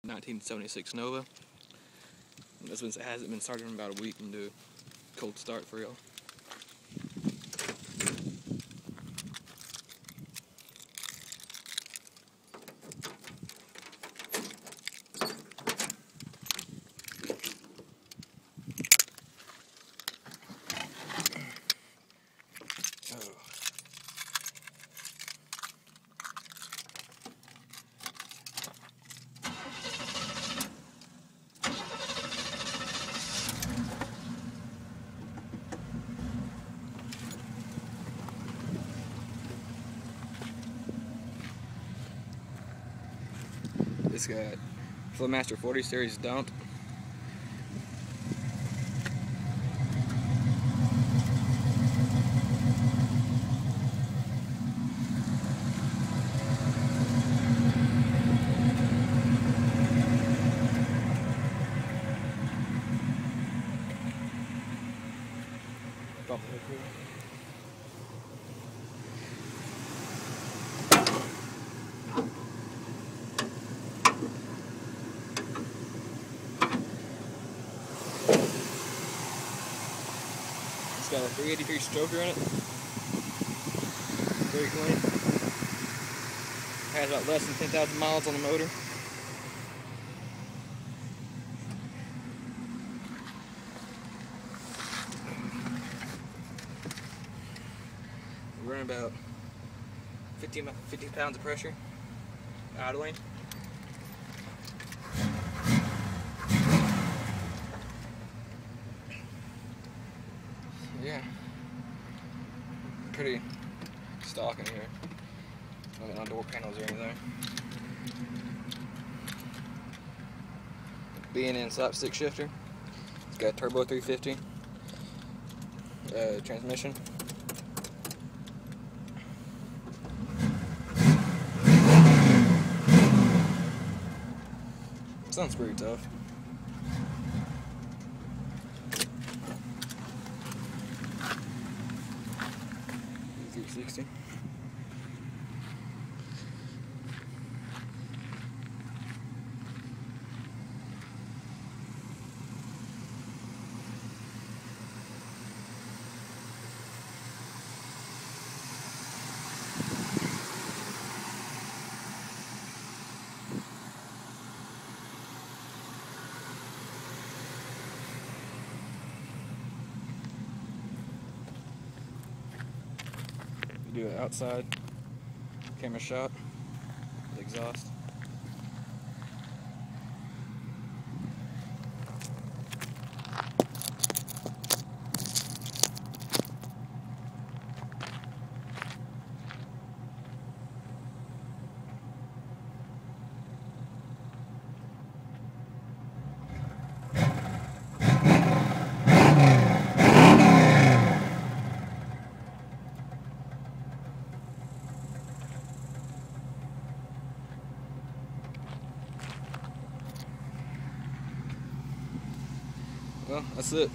1976 Nova. This one hasn't been started in about a week and do a cold start for y'all. This got Flowmaster 40 series dump. It's got a 383 stroker in it. Very clean. Has about less than 10,000 miles on the motor. We're running about 50 pounds of pressure idling. Yeah, pretty stock in here. Nothing on door panels or anything. B&N slapstick shifter. It's got a turbo 350 transmission. Sounds pretty tough. $360. Do an outside camera shot with exhaust. Well, that's it.